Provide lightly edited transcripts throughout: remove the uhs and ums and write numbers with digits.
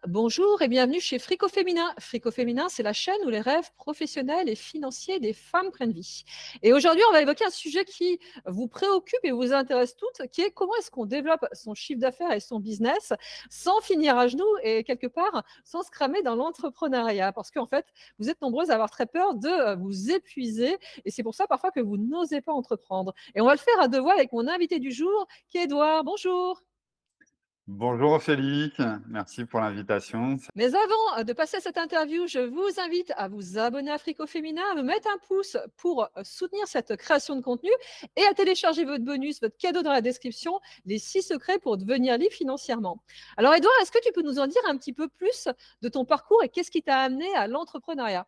Bonjour et bienvenue chez Frico Féminin. Frico Féminin, c'est la chaîne où les rêves professionnels et financiers des femmes prennent vie. Et aujourd'hui, on va évoquer un sujet qui vous préoccupe et vous intéresse toutes, qui est comment est-ce qu'on développe son chiffre d'affaires et son business sans finir à genoux et quelque part sans se cramer dans l'entrepreneuriat. Parce qu'en fait, vous êtes nombreuses à avoir très peur de vous épuiser et c'est pour ça parfois que vous n'osez pas entreprendre. Et on va le faire à deux voix avec mon invité du jour, qui est Edouard. Bonjour. Bonjour Ophélie, merci pour l'invitation. Mais avant de passer à cette interview, je vous invite à vous abonner à Frico Féminin, à me mettre un pouce pour soutenir cette création de contenu et à télécharger votre bonus, votre cadeau dans la description, les 6 secrets pour devenir libre financièrement. Alors Edouard, est-ce que tu peux nous en dire un petit peu plus de ton parcours et qu'est-ce qui t'a amené à l'entrepreneuriat?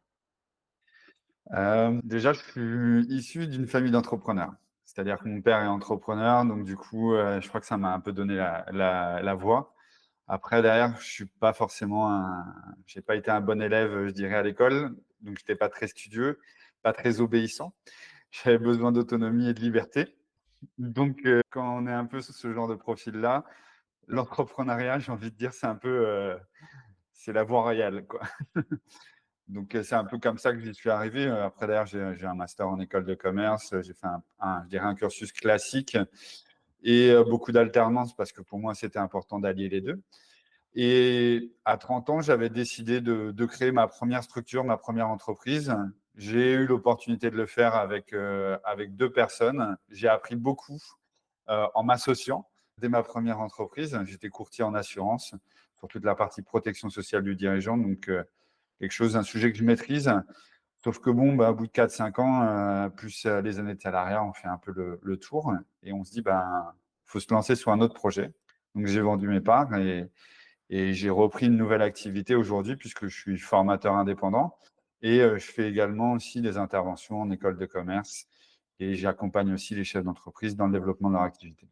Déjà, je suis issu d'une famille d'entrepreneurs. C'est-à-dire que mon père est entrepreneur, donc du coup, je crois que ça m'a un peu donné la voie. Après derrière, je suis pas forcément j'ai pas été un bon élève, je dirais à l'école, donc j'étais pas très studieux, pas très obéissant. J'avais besoin d'autonomie et de liberté. Donc quand on est un peu ce genre de profil-là, l'entrepreneuriat, j'ai envie de dire, c'est un peu, c'est la voie royale, quoi. Donc, c'est un peu comme ça que j'y suis arrivé. Après, d'ailleurs, j'ai un master en école de commerce. J'ai fait je dirais un cursus classique et beaucoup d'alternance parce que pour moi, c'était important d'allier les deux. Et à 30 ans, j'avais décidé de créer ma première structure, ma première entreprise. J'ai eu l'opportunité de le faire avec deux personnes. J'ai appris beaucoup en m'associant dès ma première entreprise. J'étais courtier en assurance sur toute la partie protection sociale du dirigeant. Donc, un sujet que je maîtrise. Sauf que bon, bah, au bout de 4-5 ans, plus les années de salariat, on fait un peu le tour et on se dit, ben, faut se lancer sur un autre projet. Donc, j'ai vendu mes parts et j'ai repris une nouvelle activité aujourd'hui puisque je suis formateur indépendant et je fais également aussi des interventions en école de commerce et j'accompagne aussi les chefs d'entreprise dans le développement de leur activité.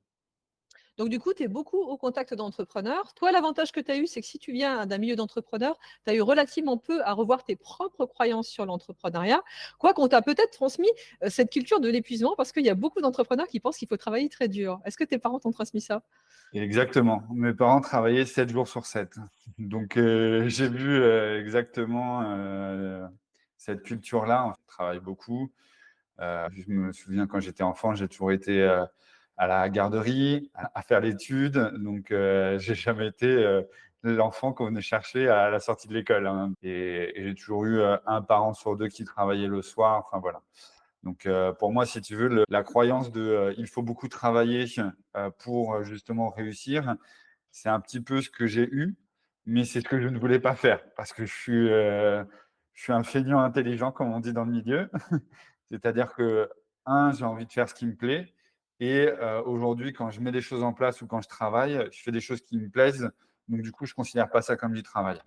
Donc du coup, tu es beaucoup au contact d'entrepreneurs. Toi, l'avantage que tu as eu, c'est que si tu viens d'un milieu d'entrepreneurs, tu as eu relativement peu à revoir tes propres croyances sur l'entrepreneuriat. Quoi qu'on t'a peut-être transmis cette culture de l'épuisement parce qu'il y a beaucoup d'entrepreneurs qui pensent qu'il faut travailler très dur. Est-ce que tes parents t'ont transmis ça? Exactement. Mes parents travaillaient 7 jours sur 7. Donc, j'ai vu exactement cette culture-là. On travaille beaucoup. Je me souviens quand j'étais enfant, j'ai toujours été à la garderie, à faire l'étude. Donc, j'ai jamais été l'enfant qu'on venait chercher à la sortie de l'école, hein. Et j'ai toujours eu un parent sur deux qui travaillait le soir. Enfin, voilà. Donc, pour moi, si tu veux, la croyance de il faut beaucoup travailler pour justement réussir, c'est un petit peu ce que j'ai eu, mais c'est ce que je ne voulais pas faire parce que je suis un feignant intelligent, comme on dit dans le milieu. C'est-à-dire que, j'ai envie de faire ce qui me plaît et aujourd'hui, quand je mets des choses en place ou quand je travaille, je fais des choses qui me plaisent. Donc, du coup, je ne considère pas ça comme du travail.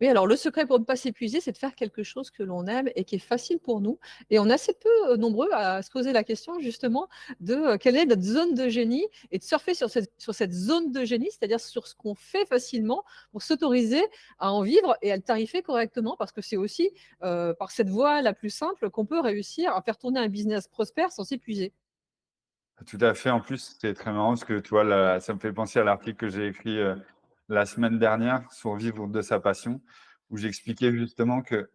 Oui, alors le secret pour ne pas s'épuiser, c'est de faire quelque chose que l'on aime et qui est facile pour nous. Et on est assez peu nombreux à se poser la question justement de quelle est notre zone de génie et de surfer sur cette zone de génie, c'est-à-dire sur ce qu'on fait facilement pour s'autoriser à en vivre et à le tarifer correctement parce que c'est aussi par cette voie la plus simple qu'on peut réussir à faire tourner un business prospère sans s'épuiser. Tout à fait. En plus, c'est très marrant parce que tu vois, ça me fait penser à l'article que j'ai écrit la semaine dernière sur vivre de sa passion, où j'expliquais justement que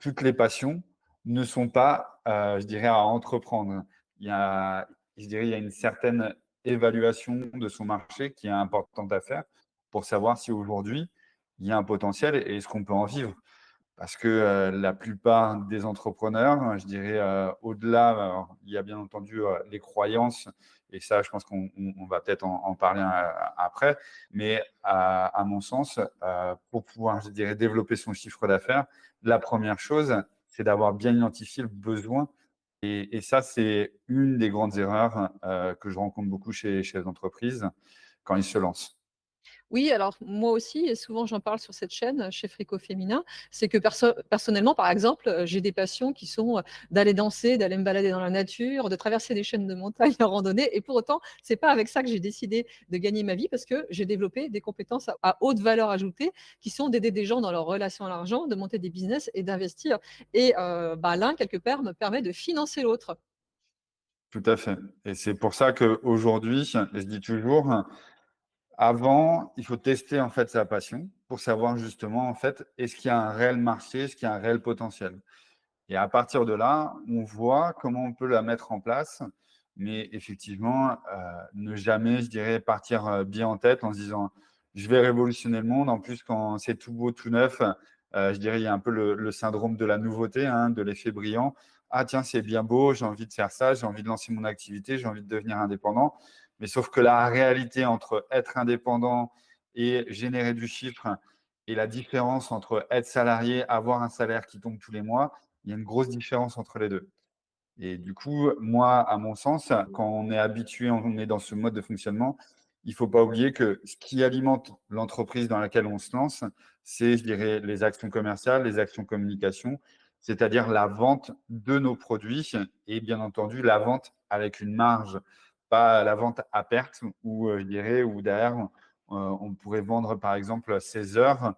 toutes les passions ne sont pas, je dirais, à entreprendre. Il y a, je dirais, il y a une certaine évaluation de son marché qui est importante à faire pour savoir si aujourd'hui il y a un potentiel et est-ce qu'on peut en vivre. Parce que la plupart des entrepreneurs, je dirais, au-delà, alors, il y a bien entendu les croyances, et ça, je pense qu'on va peut-être en parler après, mais à mon sens, pour pouvoir, je dirais, développer son chiffre d'affaires, la première chose, c'est d'avoir bien identifié le besoin. Et ça, c'est une des grandes erreurs que je rencontre beaucoup chez les chefs d'entreprise quand ils se lancent. Oui, alors moi aussi, et souvent j'en parle sur cette chaîne, chez Frico Féminin, c'est que personnellement, par exemple, j'ai des passions qui sont d'aller danser, d'aller me balader dans la nature, de traverser des chaînes de montagnes en randonnée. Et pour autant, c'est pas avec ça que j'ai décidé de gagner ma vie parce que j'ai développé des compétences à haute valeur ajoutée qui sont d'aider des gens dans leur relation à l'argent, de monter des business et d'investir. Et bah, l'un, quelque part, me permet de financer l'autre. Tout à fait. Et c'est pour ça qu'aujourd'hui, je dis toujours, Avant, il faut tester en fait sa passion pour savoir justement en fait, est-ce qu'il y a un réel marché, est-ce qu'il y a un réel potentiel? Et à partir de là, on voit comment on peut la mettre en place. Mais effectivement, ne jamais, je dirais, partir, bien en tête en se disant: «Je vais révolutionner le monde». En plus, quand c'est tout beau, tout neuf, je dirais, il y a un peu le syndrome de la nouveauté, hein, de l'effet brillant. «Ah tiens, c'est bien beau, j'ai envie de faire ça, j'ai envie de lancer mon activité, j'ai envie de devenir indépendant». Mais sauf que la réalité entre être indépendant et générer du chiffre et la différence entre être salarié, avoir un salaire qui tombe tous les mois, il y a une grosse différence entre les 2. Et du coup, moi, à mon sens, quand on est habitué, on est dans ce mode de fonctionnement, il ne faut pas oublier que ce qui alimente l'entreprise dans laquelle on se lance, c'est, je dirais, les actions commerciales, les actions communication, c'est-à-dire la vente de nos produits et bien entendu la vente avec une marge, pas la vente à perte ou je dirais, où derrière, on pourrait vendre par exemple 16 heures.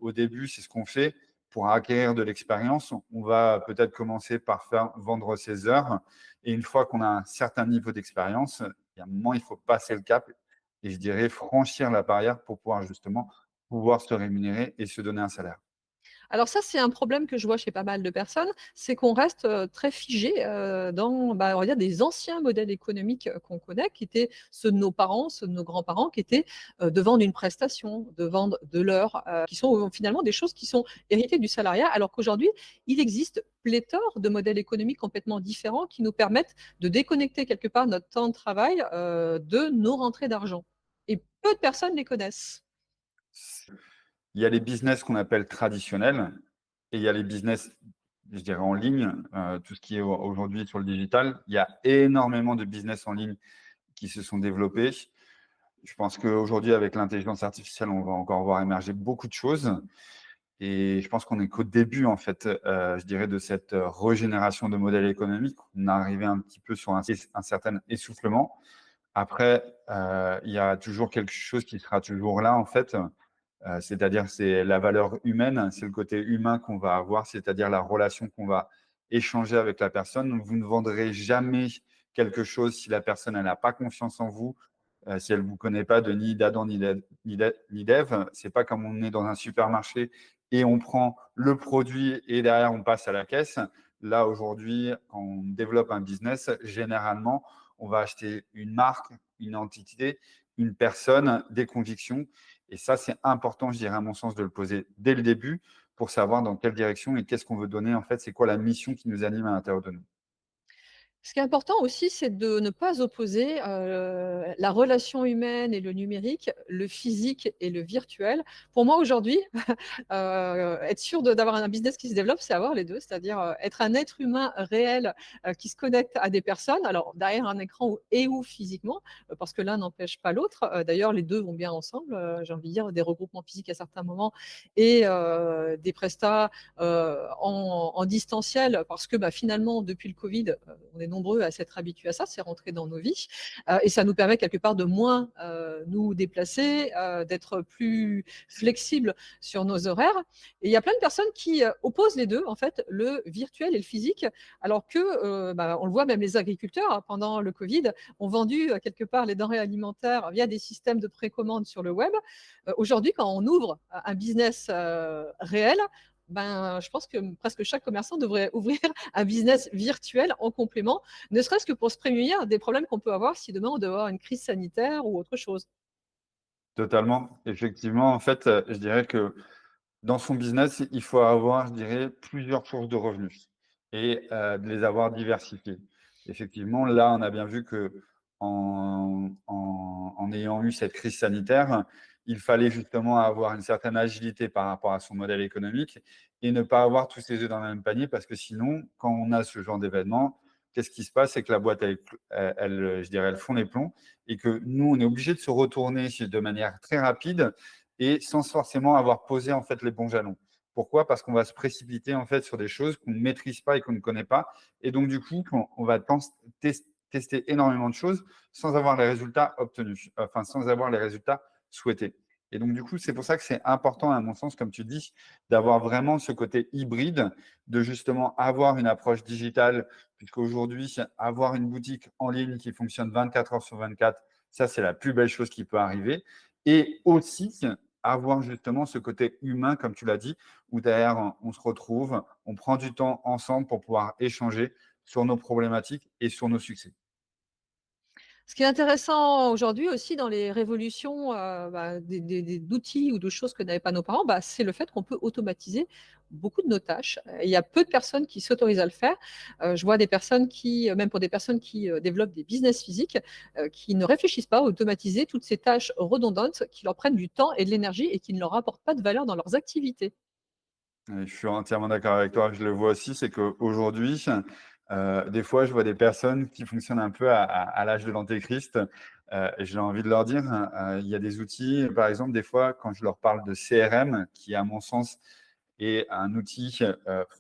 Au début, c'est ce qu'on fait pour acquérir de l'expérience, on va peut-être commencer par faire vendre ses heures. Et une fois qu'on a un certain niveau d'expérience, il y a un moment, il faut passer le cap et je dirais franchir la barrière pour pouvoir justement pouvoir se rémunérer et se donner un salaire. Alors ça, c'est un problème que je vois chez pas mal de personnes, c'est qu'on reste, très figé, dans, bah, on va dire des anciens modèles économiques, qu'on connaît, qui étaient ceux de nos parents, ceux de nos grands-parents, qui étaient, de vendre une prestation, de vendre de l'heure, qui sont, finalement des choses qui sont héritées du salariat. Alors qu'aujourd'hui, il existe pléthore de modèles économiques complètement différents qui nous permettent de déconnecter quelque part notre temps de travail, de nos rentrées d'argent et peu de personnes les connaissent. Il y a les business qu'on appelle traditionnels et il y a les business, je dirais, en ligne, tout ce qui est aujourd'hui sur le digital. Il y a énormément de business en ligne qui se sont développés. Je pense qu'aujourd'hui, avec l'intelligence artificielle, on va encore voir émerger beaucoup de choses. Et je pense qu'on est qu'au début, en fait, je dirais, de cette régénération de modèles économiques. On est arrivé un petit peu sur un certain essoufflement. Après, il y a toujours quelque chose qui sera toujours là, en fait. C'est-à-dire, c'est la valeur humaine, c'est le côté humain qu'on va avoir, c'est-à-dire la relation qu'on va échanger avec la personne. Vous ne vendrez jamais quelque chose si la personne elle n'a pas confiance en vous, si elle ne vous connaît pas de ni d'Adam ni d'Ève. C'est pas comme on est dans un supermarché et on prend le produit et derrière on passe à la caisse. Là, aujourd'hui, quand on développe un business, généralement, on va acheter une marque, une entité, une personne, des convictions. Et ça, c'est important, je dirais, à mon sens, de le poser dès le début pour savoir dans quelle direction et qu'est-ce qu'on veut donner. En fait, c'est quoi la mission qui nous anime à l'intérieur de nous. Ce qui est important aussi, c'est de ne pas opposer, la relation humaine et le numérique, le physique et le virtuel. Pour moi, aujourd'hui, être sûr d'avoir un business qui se développe, c'est avoir les 2, c'est-à-dire, être un être humain réel, qui se connecte à des personnes, alors derrière un écran ou physiquement, parce que l'un n'empêche pas l'autre. D'ailleurs, les 2 vont bien ensemble, j'ai envie de dire des regroupements physiques à certains moments et des prestats, en distanciel parce que, bah, finalement, depuis le covid, on est nombreux à s'être habitués à ça, c'est rentré dans nos vies, et ça nous permet quelque part de moins, nous déplacer, d'être plus flexibles sur nos horaires. Et il y a plein de personnes qui opposent les deux, en fait, le virtuel et le physique, alors que, bah, on le voit, même les agriculteurs, hein, pendant le Covid, ont vendu quelque part les denrées alimentaires via des systèmes de précommande sur le web. Aujourd'hui, quand on ouvre un business réel, ben, je pense que presque chaque commerçant devrait ouvrir un business virtuel en complément, ne serait-ce que pour se prémunir des problèmes qu'on peut avoir si demain on doit avoir une crise sanitaire ou autre chose. Totalement. Effectivement, en fait, je dirais que dans son business, il faut avoir, je dirais, plusieurs sources de revenus et de les avoir diversifiées. Effectivement, là, on a bien vu que en ayant eu cette crise sanitaire, il fallait justement avoir une certaine agilité par rapport à son modèle économique et ne pas avoir tous ses œufs dans le même panier parce que sinon, quand on a ce genre d'événement, qu'est-ce qui se passe? C'est que la boîte, je dirais, elle fond les plombs et que nous, on est obligé de se retourner de manière très rapide et sans forcément avoir posé en fait les bons jalons. Pourquoi? Parce qu'on va se précipiter en fait sur des choses qu'on ne maîtrise pas et qu'on ne connaît pas. Et donc du coup, on va tester énormément de choses sans avoir les résultats obtenus, enfin sans avoir les résultats souhaités. Et donc du coup, c'est pour ça que c'est important, à mon sens, comme tu dis, d'avoir vraiment ce côté hybride, de justement avoir une approche digitale, puisqu'aujourd'hui, avoir une boutique en ligne qui fonctionne 24 heures sur 24, Ça, c'est la plus belle chose qui peut arriver. Et aussi, avoir justement ce côté humain, comme tu l'as dit, où derrière, on se retrouve, on prend du temps ensemble pour pouvoir échanger sur nos problématiques et sur nos succès. Ce qui est intéressant aujourd'hui aussi dans les révolutions, d'outils ou de choses que n'avaient pas nos parents, c'est le fait qu'on peut automatiser beaucoup de nos tâches. Il y a peu de personnes qui s'autorisent à le faire. Je vois des personnes qui, même pour des personnes qui, développent des business physiques, qui ne réfléchissent pas à automatiser toutes ces tâches redondantes qui leur prennent du temps et de l'énergie et qui ne leur apportent pas de valeur dans leurs activités. Je suis entièrement d'accord avec toi. Je le vois aussi, c'est qu'aujourd'hui, des fois, je vois des personnes qui fonctionnent un peu à l'âge de l'antéchrist. Et j'ai envie de leur dire, il y a des outils, par exemple, des fois, quand je leur parle de CRM, qui, à mon sens, est un outil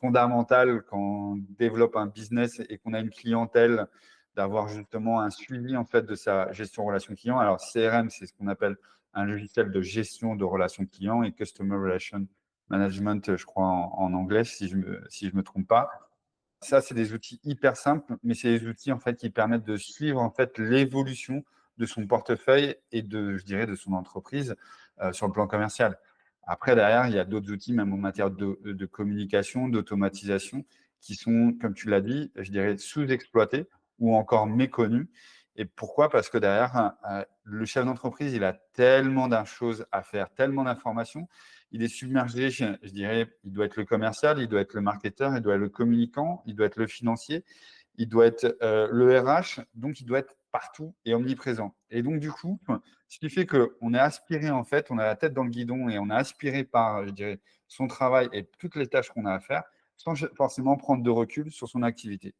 fondamental quand on développe un business et qu'on a une clientèle, d'avoir justement un suivi en fait de sa gestion relation client. Alors, CRM, c'est ce qu'on appelle un logiciel de gestion de relations clients et Customer Relation Management, je crois, en anglais, si je me trompe pas. Ça, c'est des outils hyper simples, mais c'est des outils en fait qui permettent de suivre en fait l'évolution de son portefeuille et de, je dirais, de son entreprise sur le plan commercial. Après, derrière, il y a d'autres outils, même en matière de communication, d'automatisation, qui sont, comme tu l'as dit, je dirais, sous-exploités ou encore méconnus. Et pourquoi? Parce que derrière, le chef d'entreprise, il a tellement de choses à faire, tellement d'informations, il est submergé, je dirais, il doit être le commercial, il doit être le marketeur, il doit être le communicant, il doit être le financier, il doit être le RH, donc il doit être partout et omniprésent. Et donc, du coup, ce qui fait qu'on est aspiré, en fait, on a la tête dans le guidon et on est aspiré par, je dirais, son travail et toutes les tâches qu'on a à faire, sans forcément prendre de recul sur son activité.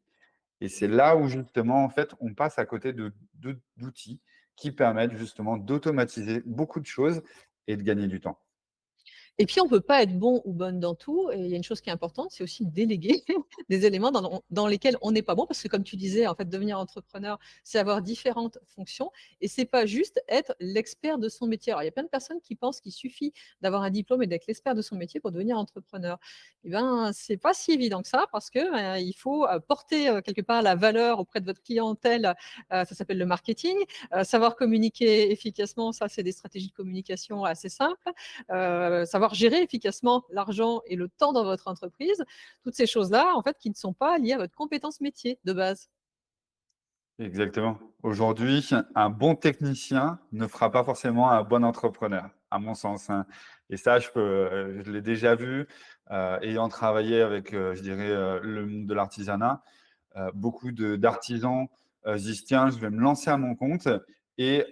Et c'est là où, justement, en fait, on passe à côté d'outils qui permettent justement d'automatiser beaucoup de choses et de gagner du temps. Et puis on peut pas être bon ou bonne dans tout et il y a une chose qui est importante, c'est aussi de déléguer des éléments dans lesquels on n'est pas bon parce que comme tu disais, en fait, devenir entrepreneur, c'est avoir différentes fonctions et c'est pas juste être l'expert de son métier. Alors il y a plein de personnes qui pensent qu'il suffit d'avoir un diplôme et d'être l'expert de son métier pour devenir entrepreneur. Et ben, c'est pas si évident que ça parce que, il faut, porter, quelque part la valeur auprès de votre clientèle, ça s'appelle le marketing, savoir communiquer efficacement, ça c'est des stratégies de communication assez simples, savoir gérer efficacement l'argent et le temps dans votre entreprise, toutes ces choses-là, en fait, qui ne sont pas liées à votre compétence métier de base. Exactement. Aujourd'hui, un bon technicien ne fera pas forcément un bon entrepreneur, à mon sens, hein. Et ça, je l'ai déjà vu, ayant travaillé avec, je dirais, le monde de l'artisanat. Beaucoup d'artisans se disent: «Tiens, je vais me lancer à mon compte» et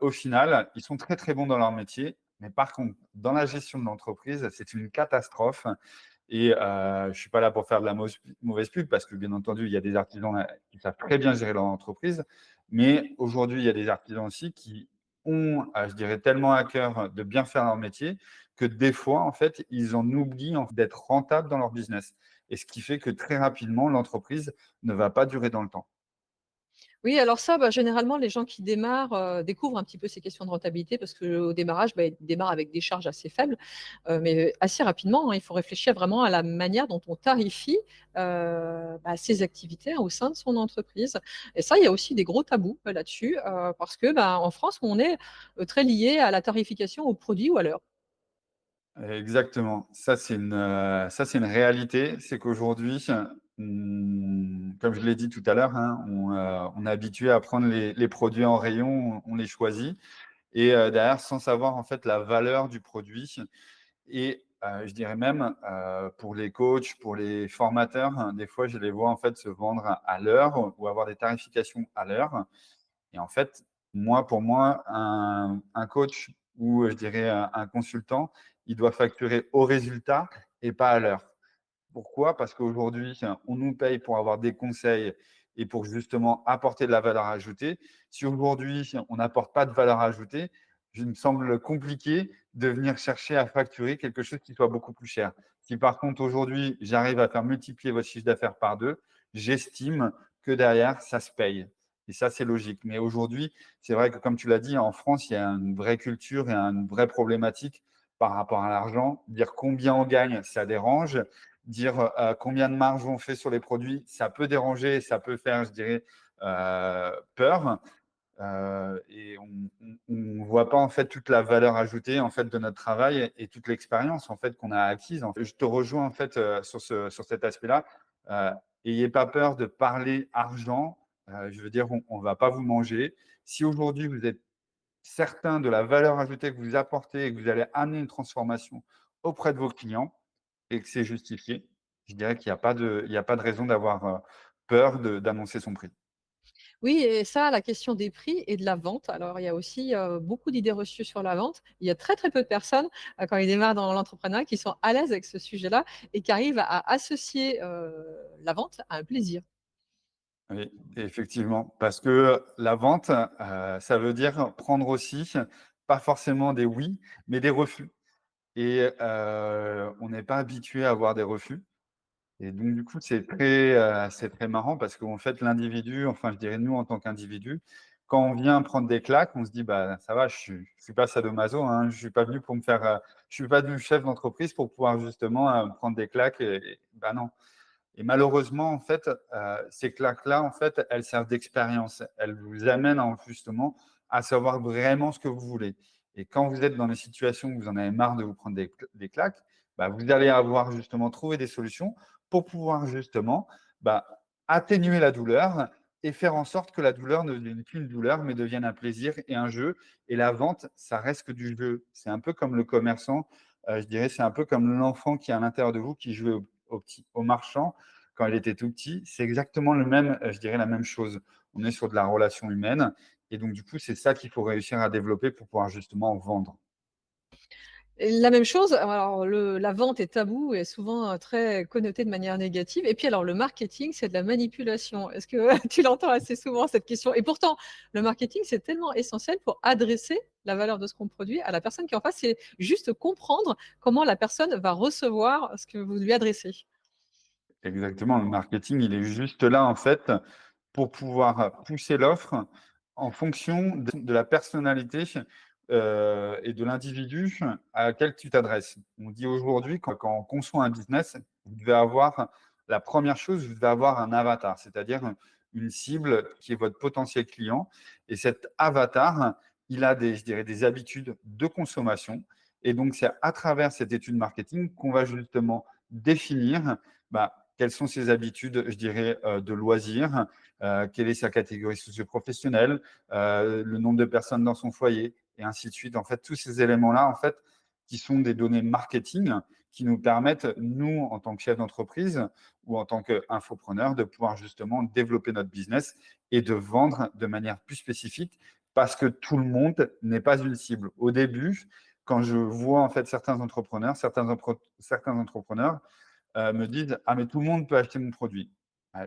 au final, ils sont très, très bons dans leur métier. Mais par contre, dans la gestion de l'entreprise, c'est une catastrophe. Et je ne suis pas là pour faire de la mauvaise pub parce que, bien entendu, il y a des artisans qui savent très bien gérer leur entreprise. Mais aujourd'hui, il y a des artisans aussi qui ont, je dirais, tellement à cœur de bien faire leur métier que des fois, en fait, ils en oublient d'être rentables dans leur business. Et ce qui fait que très rapidement, l'entreprise ne va pas durer dans le temps. Oui, alors ça, généralement, les gens qui démarrent, découvrent un petit peu ces questions de rentabilité parce qu'au démarrage, ils démarrent avec des charges assez faibles, mais assez rapidement, hein, il faut réfléchir vraiment à la manière dont on tarifie, ses activités, hein, au sein de son entreprise et ça, il y a aussi des gros tabous, là-dessus, parce que, en France, on est, très lié à la tarification au produit ou à l'heure. Exactement. Ça, c'est une réalité. C'est qu'aujourd'hui, comme je l'ai dit tout à l'heure, hein, on est habitué à prendre les produits en rayon, on les choisit et derrière, sans savoir en fait la valeur du produit. Et je dirais même, pour les coachs, pour les formateurs, hein, des fois, je les vois en fait se vendre à l'heure ou avoir des tarifications à l'heure. Et en fait, pour moi, un coach ou je dirais un consultant, il doit facturer au résultat et pas à l'heure. Pourquoi? Parce qu'aujourd'hui, on nous paye pour avoir des conseils et pour justement apporter de la valeur ajoutée. Si aujourd'hui, on n'apporte pas de valeur ajoutée, il me semble compliqué de venir chercher à facturer quelque chose qui soit beaucoup plus cher. Si par contre, aujourd'hui, j'arrive à faire multiplier votre chiffre d'affaires par deux, j'estime que derrière, ça se paye. Et ça, c'est logique. Mais aujourd'hui, c'est vrai que comme tu l'as dit, en France, il y a une vraie culture et une vraie problématique par rapport à l'argent. Dire combien on gagne, ça dérange. Dire combien de marge on fait sur les produits, ça peut déranger, ça peut faire, je dirais, peur. et on voit pas en fait toute la valeur ajoutée en fait de notre travail et toute l'expérience en fait qu'on a acquise. Je te rejoins en fait sur cet aspect-là. Euh, Ayez pas peur de parler argent. Je veux dire, on va pas vous manger. Si aujourd'hui vous êtes certain de la valeur ajoutée que vous apportez et que vous allez amener une transformation auprès de vos clients et que c'est justifié, je dirais qu'il n'y a pas de raison d'avoir peur d'annoncer son prix. Oui et ça, la question des prix et de la vente. Alors, il y a aussi, beaucoup d'idées reçues sur la vente. Il y a très, très peu de personnes, quand ils démarrent dans l'entrepreneuriat qui sont à l'aise avec ce sujet-là et qui arrivent à associer, la vente à un plaisir. Oui, effectivement, parce que la vente, ça veut dire prendre aussi, pas forcément des oui, mais des refus. Et on n'est pas habitué à avoir des refus. Et donc, du coup, c'est très marrant parce qu'en fait, l'individu, enfin, je dirais nous en tant qu'individu, quand on vient prendre des claques, on se dit, bah, ça va, je suis pas sadomaso, hein, je suis pas venu pour me faire, je suis pas devenu chef d'entreprise pour pouvoir justement prendre des claques. Bah non. Et malheureusement, en fait, ces claques-là, en fait, elles servent d'expérience. Elles vous amènent justement à savoir vraiment ce que vous voulez. Et quand vous êtes dans des situations où vous en avez marre de vous prendre des claques, bah, vous allez avoir justement trouvé des solutions pour pouvoir justement bah, atténuer la douleur et faire en sorte que la douleur ne devienne plus une douleur, mais devienne un plaisir et un jeu. Et la vente, ça reste que du jeu. C'est un peu comme le commerçant, je dirais, c'est un peu comme l'enfant qui est à l'intérieur de vous qui joue au marchand quand il était tout petit. C'est exactement le même, je dirais la même chose. On est sur de la relation humaine. Et donc, du coup, c'est ça qu'il faut réussir à développer pour pouvoir justement vendre. Et la même chose, alors la vente est tabou et souvent, très connotée de manière négative et puis alors le marketing, c'est de la manipulation. Est-ce que tu l'entends assez souvent cette question? Et pourtant, le marketing, c'est tellement essentiel pour adresser la valeur de ce qu'on produit à la personne qui est en face. C'est juste comprendre comment la personne va recevoir ce que vous lui adressez. Exactement. Le marketing, il est juste là, en fait, pour pouvoir pousser l'offre en fonction de la personnalité et de l'individu à laquelle tu t'adresses. On dit aujourd'hui, quand on conçoit un business, vous devez avoir la première chose, vous devez avoir un avatar, c'est-à-dire une cible qui est votre potentiel client. Et cet avatar, il a je dirais, des habitudes de consommation. Et donc, c'est à travers cette étude marketing qu'on va justement définir bah, quelles sont ses habitudes, je dirais, de loisirs, quelle est sa catégorie socio-professionnelle, le nombre de personnes dans son foyer, et ainsi de suite. En fait, tous ces éléments-là, en fait, qui sont des données marketing qui nous permettent, nous, en tant que chef d'entreprise ou en tant qu'infopreneur, de pouvoir justement développer notre business et de vendre de manière plus spécifique parce que tout le monde n'est pas une cible. Au début, quand je vois en fait certains entrepreneurs, certains entrepreneurs me disent: «Ah mais tout le monde peut acheter mon produit».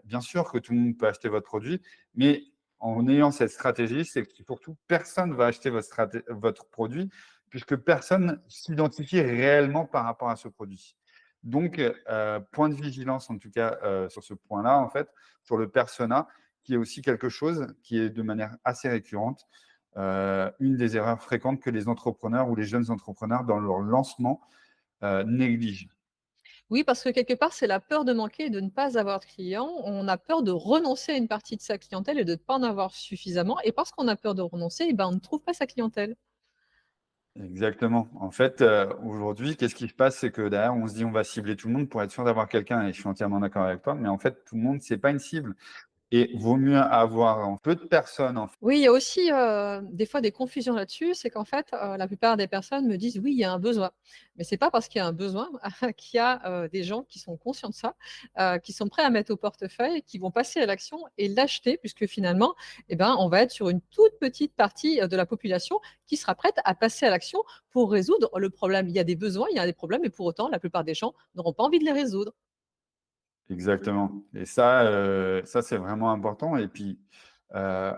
Bien sûr que tout le monde peut acheter votre produit, mais en ayant cette stratégie, c'est que surtout personne ne va acheter votre produit puisque personne ne s'identifie réellement par rapport à ce produit. Donc, point de vigilance en tout cas, sur ce point-là en fait, sur le persona qui est aussi quelque chose qui est de manière assez récurrente, une des erreurs fréquentes que les entrepreneurs ou les jeunes entrepreneurs dans leur lancement, négligent. Oui, parce que quelque part, c'est la peur de manquer et de ne pas avoir de clients. On a peur de renoncer à une partie de sa clientèle et de ne pas en avoir suffisamment et parce qu'on a peur de renoncer et ben, on ne trouve pas sa clientèle. Exactement. En fait, aujourd'hui, qu'est-ce qui se passe? C'est que derrière, on se dit: «On va cibler tout le monde pour être sûr d'avoir quelqu'un» et je suis entièrement d'accord avec toi, mais en fait, tout le monde, c'est pas une cible et vaut mieux avoir en peu de personnes, en Oui, il y a aussi, des fois des confusions là-dessus. C'est qu'en fait, la plupart des personnes me disent: «Oui, il y a un besoin». Mais c'est pas parce qu'il y a un besoin qu'il y a, des gens qui sont conscients de ça, qui sont prêts à mettre au portefeuille, qui vont passer à l'action et l'acheter puisque finalement, eh ben, on va être sur une toute petite partie, de la population qui sera prête à passer à l'action pour résoudre le problème. Il y a des besoins, il y a des problèmes et pour autant, la plupart des gens n'auront pas envie de les résoudre. exactement et ça, c'est vraiment important et puis, heu,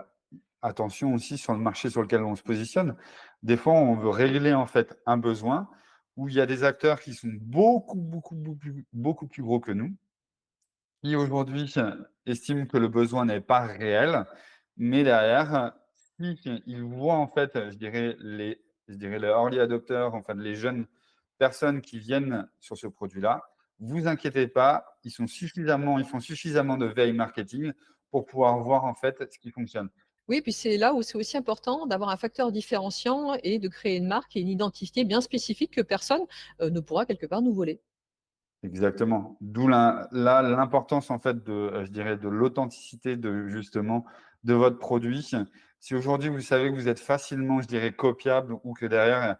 attention aussi sur le marché sur lequel on se positionne. Des fois, on veut régler, en fait, un besoin où il y a des acteurs qui sont beaucoup plus gros que nous qui aujourd'hui estiment que le besoin n'est pas réel, mais derrière, si ils voient en fait, je dirais les early adopters, enfin les jeunes personnes qui viennent sur ce produit-là, vous inquiétez pas, ils font suffisamment de veille marketing pour pouvoir voir en fait ce qui fonctionne. Oui, puis c'est là où c'est aussi important d'avoir un facteur différenciant et de créer une marque et une identité bien spécifique que personne, ne pourra quelque part nous voler. Exactement. D'où l'importance en fait de, je dirais de l'authenticité de justement de votre produit. Si aujourd'hui vous savez que vous êtes facilement, je dirais, copiable ou que derrière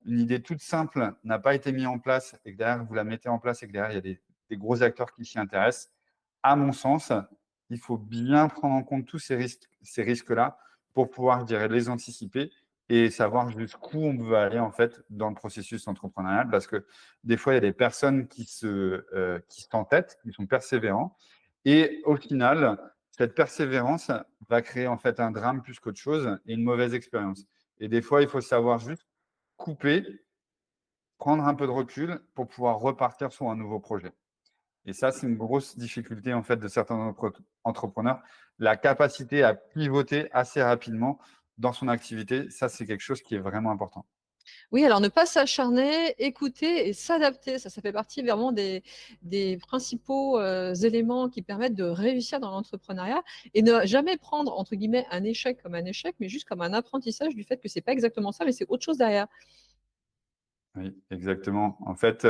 une idée toute simple n'a pas été mise en place et que derrière vous la mettez en place et que derrière il y a des gros acteurs qui s'y intéressent, à mon sens, il faut bien prendre en compte tous ces risques-là pour pouvoir, je dirais, les anticiper et savoir jusqu'où on veut aller en fait dans le processus entrepreneurial. Parce que des fois, il y a des personnes qui s'entêtent, qui sont persévérants. Et au final, cette persévérance va créer en fait un drame plus qu'autre chose et une mauvaise expérience. Et des fois, il faut savoir juste couper, prendre un peu de recul pour pouvoir repartir sur un nouveau projet. Et ça, c'est une grosse difficulté en fait de certains entrepreneurs. La capacité à pivoter assez rapidement dans son activité, ça, c'est quelque chose qui est vraiment important. Oui, alors ne pas s'acharner, écouter et s'adapter, ça fait partie vraiment des principaux, éléments qui permettent de réussir dans l'entrepreneuriat et ne jamais prendre entre guillemets «un échec» comme un échec, mais juste comme un apprentissage du fait que c'est pas exactement ça, mais c'est autre chose derrière. Oui, exactement. En fait,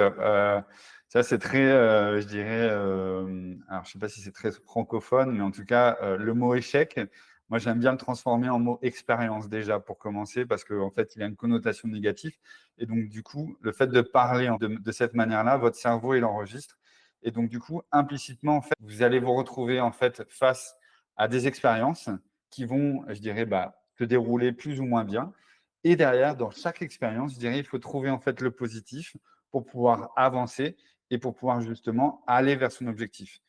ça c'est très, je dirais, alors je sais pas si c'est très francophone, mais en tout cas, le mot échec, moi j'aime bien le transformer en mot expérience déjà pour commencer parce qu'en fait, il a une connotation négative et donc du coup, le fait de parler de cette manière-là, votre cerveau, il enregistre et donc du coup, implicitement, en fait, vous allez vous retrouver en fait face à des expériences qui vont, je dirais, bah, se dérouler plus ou moins bien et derrière, dans chaque expérience, je dirais, il faut trouver en fait le positif pour pouvoir avancer et pour pouvoir justement aller vers son objectif.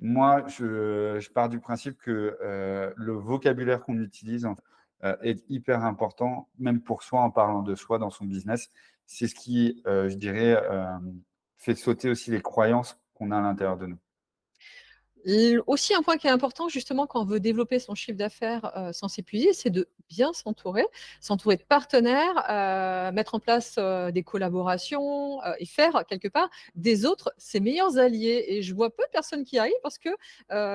Moi, je pars du principe que le vocabulaire qu'on utilise est hyper important, même pour soi, en parlant de soi dans son business. C'est ce qui, je dirais, fait sauter aussi les croyances qu'on a à l'intérieur de nous. Aussi un point qui est important justement quand on veut développer son chiffre d'affaires, sans s'épuiser, c'est de bien s'entourer de partenaires, mettre en place, des collaborations, et faire quelque part des autres ses meilleurs alliés et je vois peu de personnes qui y arrivent parce que,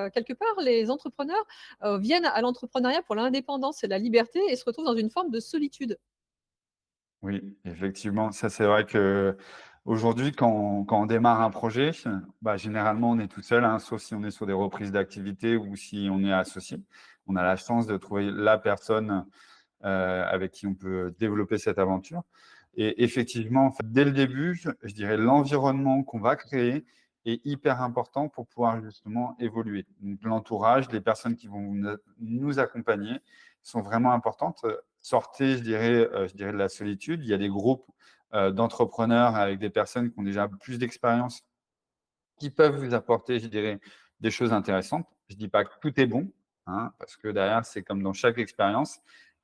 quelque part les entrepreneurs, viennent à l'entrepreneuriat pour l'indépendance et la liberté et se retrouvent dans une forme de solitude. Oui, effectivement, ça c'est vrai que aujourd'hui, quand on démarre un projet, bah, généralement on est tout seul, hein, sauf si on est sur des reprises d'activité ou si on est associé. On a la chance de trouver la personne avec qui on peut développer cette aventure. Et effectivement, en fait, dès le début, je dirais l'environnement qu'on va créer est hyper important pour pouvoir justement évoluer. Donc, l'entourage, les personnes qui vont nous accompagner sont vraiment importantes. Sortez, je dirais de la solitude. Il y a des groupes d'entrepreneurs avec des personnes qui ont déjà plus d'expérience qui peuvent vous apporter, je dirais, des choses intéressantes. Je ne dis pas que tout est bon, hein, parce que derrière, c'est comme dans chaque expérience,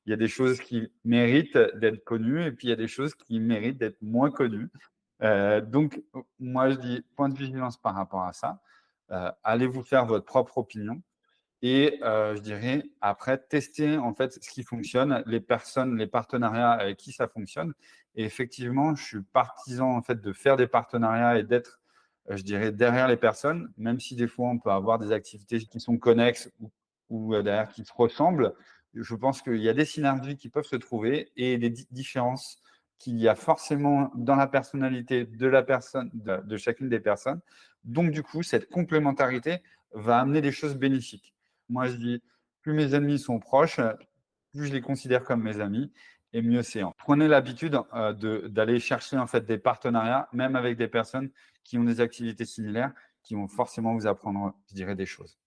il y a des choses qui méritent d'être connues et puis il y a des choses qui méritent d'être moins connues. Donc, moi, je dis point de vigilance par rapport à ça. Allez vous faire votre propre opinion et je dirais après tester en fait ce qui fonctionne, les personnes, les partenariats avec qui ça fonctionne et effectivement, je suis partisan en fait de faire des partenariats et d'être, je dirais derrière les personnes, même si des fois on peut avoir des activités qui sont connexes ou derrière qui se ressemblent. Je pense qu'il y a des synergies qui peuvent se trouver et des différences qu'il y a forcément dans la personnalité de la personne de chacune des personnes. Donc du coup, cette complémentarité va amener des choses bénéfiques. Moi, je dis, plus mes ennemis sont proches, plus je les considère comme mes amis et mieux c'est. Prenez l'habitude d'aller chercher en fait des partenariats, même avec des personnes qui ont des activités similaires, qui vont forcément vous apprendre, je dirais, des choses.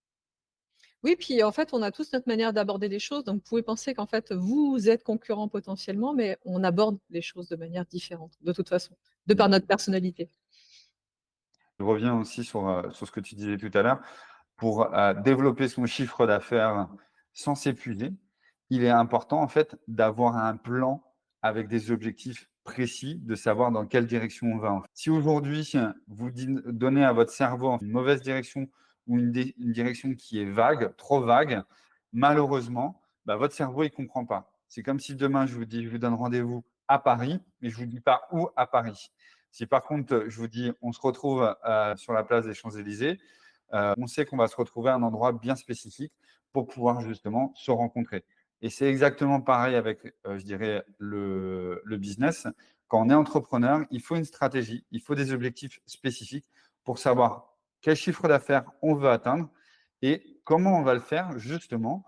Oui, puis en fait, on a tous notre manière d'aborder les choses, donc vous pouvez penser qu'en fait, vous êtes concurrents potentiellement, mais on aborde les choses de manière différente, de toute façon, de par Oui. notre personnalité. Je reviens aussi sur ce que tu disais tout à l'heure. Pour développer son chiffre d'affaires sans s'épuiser, il est important en fait d'avoir un plan avec des objectifs précis, de savoir dans quelle direction on va. Si aujourd'hui, vous donnez à votre cerveau une mauvaise direction ou une direction qui est vague, trop vague, malheureusement, bah, votre cerveau ne comprend pas. C'est comme si demain, je vous dis, je vous donne rendez-vous à Paris, mais je ne vous dis pas où à Paris. Si par contre, je vous dis, on se retrouve sur la place des Champs-Élysées, on sait qu'on va se retrouver à un endroit bien spécifique. pour pouvoir justement se rencontrer. Et c'est exactement pareil avec, je dirais, le business. Quand on est entrepreneur, il faut une stratégie, il faut des objectifs spécifiques pour savoir quel chiffre d'affaires on veut atteindre et comment on va le faire justement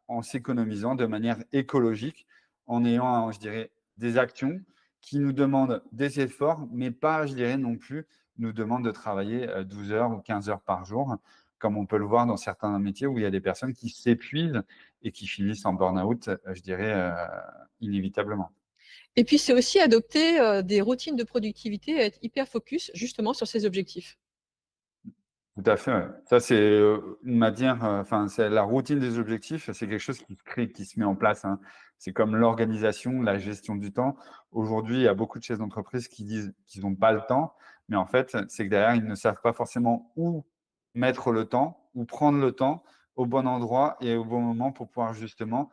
en s'économisant de manière écologique, en ayant, je dirais, des actions qui nous demandent des efforts, mais pas, je dirais non plus, nous demandent de travailler 12 heures ou 15 heures par jour, comme on peut le voir dans certains métiers où il y a des personnes qui s'épuisent et qui finissent en burn-out, je dirais, inévitablement. Et puis, c'est aussi adopter, des routines de productivité et être hyper focus justement sur ses objectifs. Tout à fait, ouais. Ça, c'est, une manière, enfin, c'est la routine des objectifs, c'est quelque chose qui se crée, qui se met en place, hein. C'est comme l'organisation, la gestion du temps. Aujourd'hui, il y a beaucoup de chefs d'entreprise qui disent qu'ils n'ont pas le temps, mais en fait, c'est que derrière, ils ne savent pas forcément où mettre le temps, où prendre le temps au bon endroit et au bon moment pour pouvoir justement,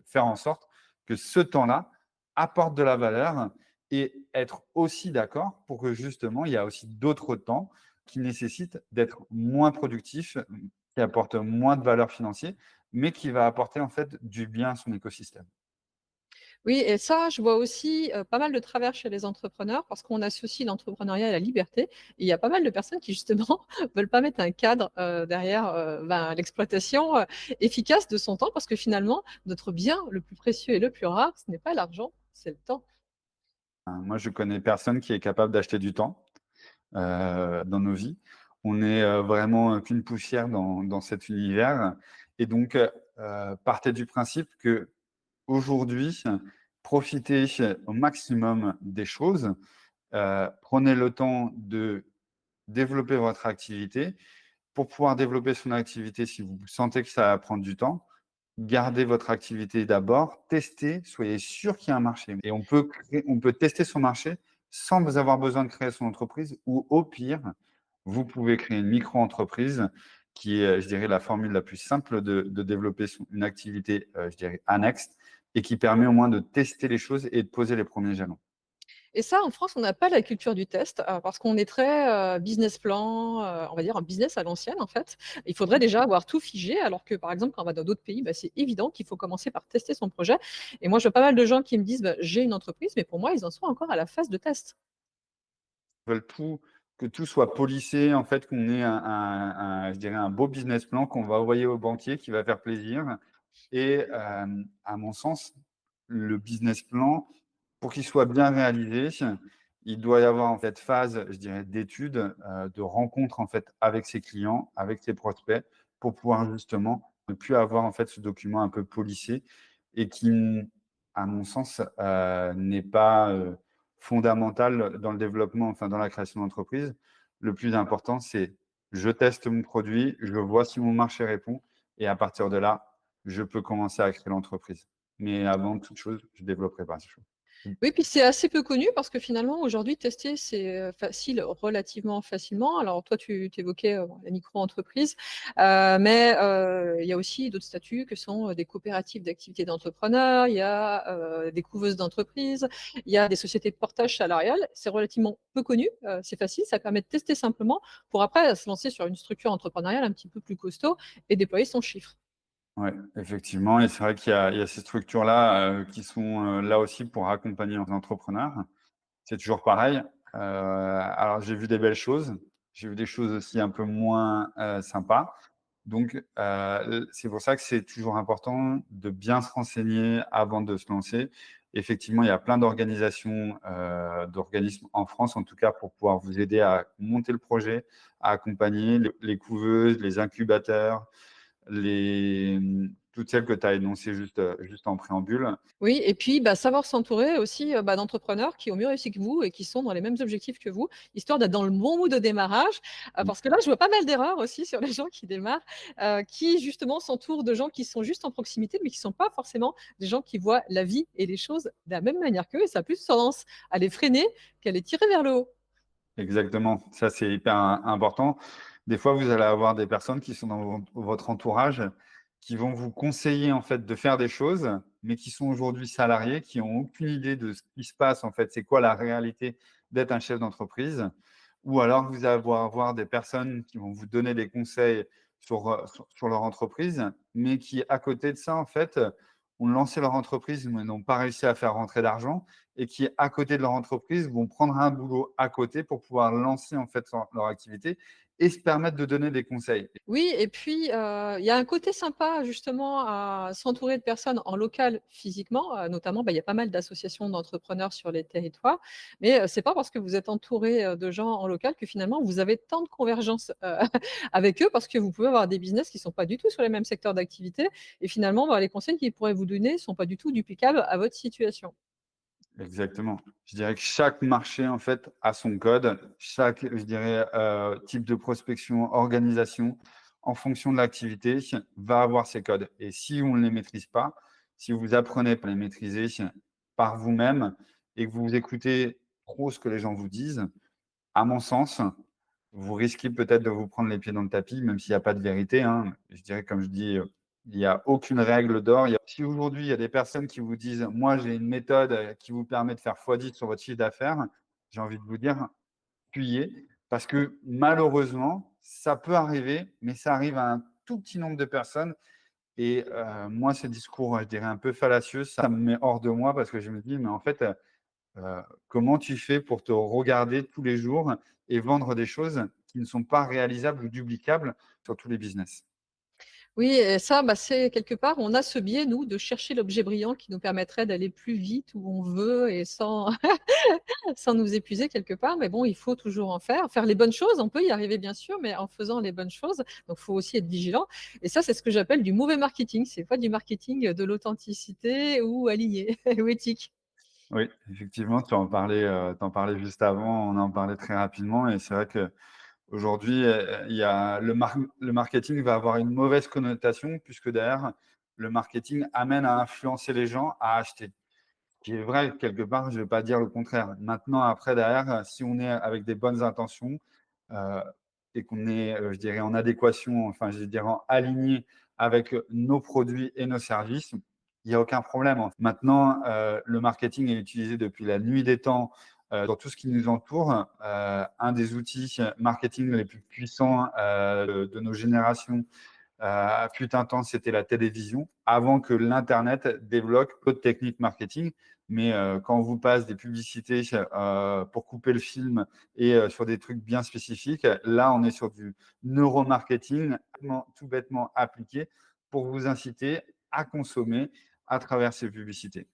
faire en sorte que ce temps-là apporte de la valeur et être aussi d'accord pour que justement, il y a aussi d'autres temps qui nécessite d'être moins productif, qui apporte moins de valeur financière, mais qui va apporter en fait du bien à son écosystème. Oui et ça, je vois aussi, pas mal de travers chez les entrepreneurs parce qu'on associe l'entrepreneuriat à la liberté et il y a pas mal de personnes qui justement veulent pas mettre un cadre, derrière, l'exploitation, efficace de son temps parce que finalement, notre bien le plus précieux et le plus rare, ce n'est pas l'argent, c'est le temps. Moi, je connais personne qui est capable d'acheter du temps, dans nos vies. On est, vraiment, qu'une poussière dans cet univers et donc partez du principe qu'aujourd'hui, profitez au maximum des choses, prenez le temps de développer votre activité. Pour pouvoir développer son activité, si vous sentez que ça va prendre du temps, gardez votre activité d'abord, testez, soyez sûr qu'il y a un marché. Et on peut tester son marché sans avoir besoin de créer son entreprise ou au pire, vous pouvez créer une micro-entreprise qui est, je dirais, la formule la plus simple de développer une activité, je dirais, annexe et qui permet au moins de tester les choses et de poser les premiers jalons. Et ça, en France, on n'a pas la culture du test, parce qu'on est très, business plan, on va dire un business à l'ancienne, en fait. Il faudrait déjà avoir tout figé, alors que, par exemple, quand on va dans d'autres pays, bah, c'est évident qu'il faut commencer par tester son projet. Et moi, je vois pas mal de gens qui me disent: «Bah, j'ai une entreprise», mais pour moi, ils en sont encore à la phase de test. Veulent que tout soit polissé, en fait, qu'on ait je dirais un beau business plan qu'on va envoyer au banquier qui va faire plaisir et à mon sens, le business plan, pour qu'il soit bien réalisé, il doit y avoir en fait phase, je dirais, d'études, de rencontres en fait avec ses clients, avec ses prospects, pour pouvoir justement ne plus avoir en fait ce document un peu polissé et qui, à mon sens, n'est pas, fondamental dans le développement, enfin dans la création d'entreprise. Le plus important, c'est je teste mon produit, je vois si mon marché répond et à partir de là, je peux commencer à créer l'entreprise. Mais avant toute chose, je ne développerai pas ces choses. Oui, puis c'est assez peu connu parce que finalement, aujourd'hui, tester, c'est, facile, relativement facilement. Alors toi, tu évoquais, la micro-entreprise, mais il y a aussi d'autres statuts que sont, des coopératives d'activités d'entrepreneurs, il y a, des couveuses d'entreprises, il y a des sociétés de portage salarial. C'est relativement peu connu, c'est facile, ça permet de tester simplement pour après se lancer sur une structure entrepreneuriale un petit peu plus costaud et déployer son chiffre. Ouais, effectivement et c'est vrai qu'il y a ces structures-là, qui sont, là aussi pour accompagner les entrepreneurs. C'est toujours pareil, alors j'ai vu des belles choses, j'ai vu des choses aussi un peu moins, sympas. Donc, c'est pour ça que c'est toujours important de bien se renseigner avant de se lancer. Effectivement, il y a plein d'organisations, d'organismes en France, en tout cas, pour pouvoir vous aider à monter le projet, à accompagner les couveuses, les incubateurs, toutes celles que tu as énoncées juste en préambule. Oui et puis, bah, savoir s'entourer aussi, d'entrepreneurs qui ont mieux réussi que vous et qui sont dans les mêmes objectifs que vous, histoire d'être dans le bon mood au démarrage. Parce que là, je vois pas mal d'erreurs aussi sur les gens qui démarrent, qui justement s'entourent de gens qui sont juste en proximité, mais qui sont pas forcément des gens qui voient la vie et les choses de la même manière qu'eux et ça a plus tendance à les freiner qu'à les tirer vers le haut. Exactement, ça c'est hyper important. Des fois, vous allez avoir des personnes qui sont dans votre entourage, qui vont vous conseiller en fait de faire des choses, mais qui sont aujourd'hui salariés, qui ont aucune idée de ce qui se passe en fait. C'est quoi la réalité d'être un chef d'entreprise? Ou alors vous allez avoir des personnes qui vont vous donner des conseils sur leur entreprise, mais qui, à côté de ça, en fait, ont lancé leur entreprise, mais n'ont pas réussi à faire rentrer d'argent et qui, à côté de leur entreprise, vont prendre un boulot à côté pour pouvoir lancer, en fait, leur activité et se permettre de donner des conseils. Oui et puis, il y a un côté sympa justement à s'entourer de personnes en local physiquement, notamment, bah, il y a pas mal d'associations d'entrepreneurs sur les territoires, mais, c'est pas parce que vous êtes entouré, de gens en local que finalement vous avez tant de convergences, avec eux parce que vous pouvez avoir des business qui sont pas du tout sur les mêmes secteurs d'activité et finalement, bah, les conseils qu'ils pourraient vous donner sont pas du tout duplicables à votre situation. Exactement. Je dirais que chaque marché, en fait, a son code. Chaque, je dirais, type de prospection, organisation, en fonction de l'activité, va avoir ses codes. Et si on ne les maîtrise pas, si vous apprenez à les maîtriser par vous-même et que vous écoutez trop ce que les gens vous disent, à mon sens, vous risquez peut-être de vous prendre les pieds dans le tapis, même s'il y a pas de vérité, hein. Je dirais, comme je dis, il y a aucune règle d'or. Si aujourd'hui, il y a des personnes qui vous disent: «Moi, j'ai une méthode, qui vous permet de faire x10 sur votre chiffre d'affaires», j'ai envie de vous dire: «Fuyez», parce que malheureusement, ça peut arriver, mais ça arrive à un tout petit nombre de personnes et moi, ces discours, je dirais un peu fallacieux, ça me met hors de moi parce que je me dis: «Mais en fait, comment tu fais pour te regarder tous les jours et vendre des choses qui ne sont pas réalisables ou duplicables sur tous les business?» Oui et ça, bah, c'est quelque part, on a ce biais nous de chercher l'objet brillant qui nous permettrait d'aller plus vite où on veut et sans sans nous épuiser quelque part, mais bon, il faut toujours en faire. Faire les bonnes choses, on peut y arriver bien sûr, mais en faisant les bonnes choses, donc il faut aussi être vigilant et ça, c'est ce que j'appelle du mauvais marketing. C'est pas du marketing, de l'authenticité ou aligné ou éthique. Oui, effectivement, tu en parlais juste avant, on en parlait très rapidement et c'est vrai qu'aujourd'hui, il y a le marketing va avoir une mauvaise connotation puisque derrière, le marketing amène à influencer les gens à acheter. Qui est vrai, quelque part, je ne vais pas dire le contraire. Maintenant, après, derrière, si on est avec des bonnes intentions, heu et qu'on est, je dirais en adéquation, enfin, je dirais en aligné avec, nos produits et nos services, il y a aucun problème, hein. Maintenant, le marketing est utilisé depuis la nuit des temps, dans tout ce qui nous entoure. Un des outils marketing les plus puissants, de nos générations, fut un temps, c'était la télévision, avant que l'internet développe d'autres techniques marketing. Mais, quand on vous passe des publicités, pour couper le film et sur des trucs bien spécifiques, là, on est sur du neuromarketing tout bêtement appliqué pour vous inciter à consommer à travers ces publicités.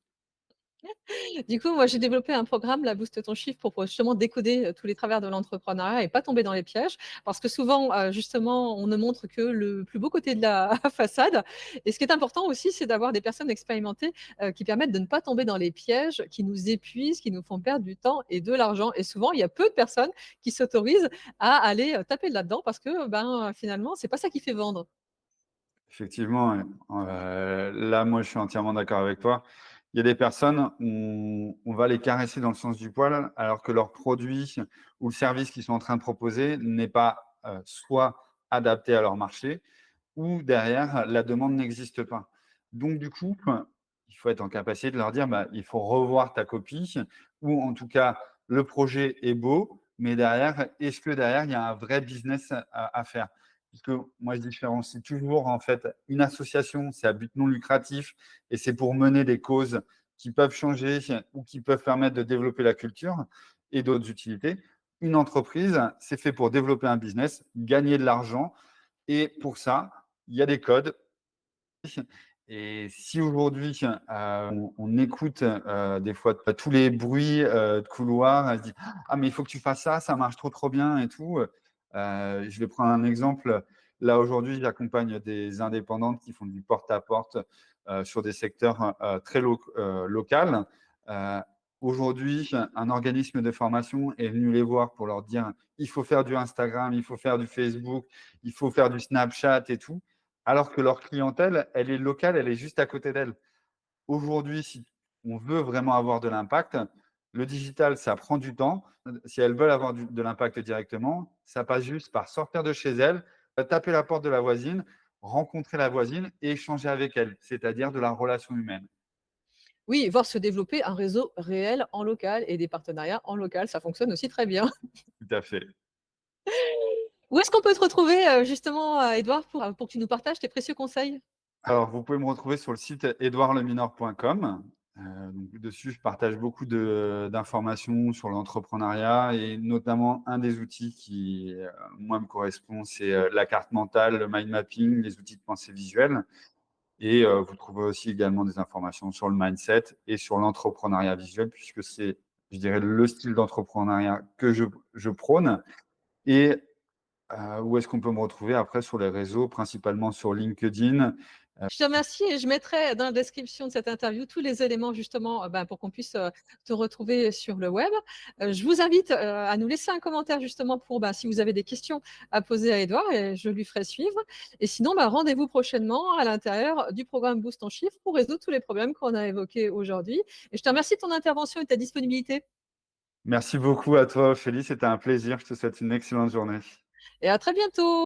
Du coup, moi, j'ai développé un programme, la Booste ton chiffre, pour justement décoder, tous les travers de l'entrepreneuriat et pas tomber dans les pièges. Parce que souvent, justement, on ne montre que le plus beau côté de la façade et ce qui est important aussi, c'est d'avoir des personnes expérimentées, qui permettent de ne pas tomber dans les pièges, qui nous épuisent, qui nous font perdre du temps et de l'argent et souvent, il y a peu de personnes qui s'autorisent à aller, taper là-dedans parce que, ben, finalement, c'est pas ça qui fait vendre. Effectivement, ouais. Là, moi, je suis entièrement d'accord avec toi. Il y a des personnes, on va les caresser dans le sens du poil, alors que leur produit ou le service qu'ils sont en train de proposer n'est pas, soit adapté à leur marché ou derrière, la demande n'existe pas. Donc du coup, il faut être en capacité de leur dire: «Bah, il faut revoir ta copie» ou en tout cas, le projet est beau, mais derrière, est-ce que derrière, il y a un vrai business à faire? Puisque moi, je différencie toujours, en fait, une association, c'est à but non lucratif et c'est pour mener des causes qui peuvent changer ou qui peuvent permettre de développer la culture et d'autres utilités. Une entreprise, c'est fait pour développer un business, gagner de l'argent et pour ça, il y a des codes et si aujourd'hui, on écoute, des fois tous les bruits, de couloir, elle se dit: «Ah mais il faut que tu fasses ça, ça marche trop, trop bien et tout», je vais prendre un exemple. Là, aujourd'hui, j'accompagne des indépendantes qui font du porte-à-porte, sur des secteurs, très local. Heu, Aujourd'hui, un organisme de formation est venu les voir pour leur dire: «Il faut faire du Instagram, il faut faire du Facebook, il faut faire du Snapchat et tout». Alors que leur clientèle, elle est locale, elle est juste à côté d'elles. Aujourd'hui, si on veut vraiment avoir de l'impact, le digital, ça prend du temps. Si elles veulent avoir de l'impact directement, ça passe juste par sortir de chez elles, taper la porte de la voisine, rencontrer la voisine et échanger avec elle, c'est-à-dire de la relation humaine. Oui, voir se développer un réseau réel en local et des partenariats en local, ça fonctionne aussi très bien. Tout à fait. Où est-ce qu'on peut te retrouver, justement, Édouard, pour que tu nous partages tes précieux conseils? Alors, vous pouvez me retrouver sur le site edouardleminor.com. Donc dessus, je partage beaucoup d'informations sur l'entrepreneuriat et notamment un des outils qui, moi, me correspond, c'est la carte mentale, le mind mapping, les outils de pensée visuelle. Et vous trouvez aussi également des informations sur le mindset et sur l'entrepreneuriat visuel, puisque c'est, je dirais, le style d'entrepreneuriat que je prône. Et où est-ce qu'on peut me retrouver après sur les réseaux, principalement sur LinkedIn. Je te remercie et je mettrai dans la description de cette interview tous les éléments justement, pour qu'on puisse, te retrouver sur le web. Je vous invite, à nous laisser un commentaire justement pour, si vous avez des questions à poser à Édouard et je lui ferai suivre et sinon, rendez-vous prochainement à l'intérieur du programme Boost ton chiffre pour résoudre tous les problèmes qu'on a évoqués aujourd'hui et je te remercie de ton intervention et de ta disponibilité Merci beaucoup à toi, Ophélie, c'était un plaisir. Je te souhaite une excellente journée. et à très bientôt.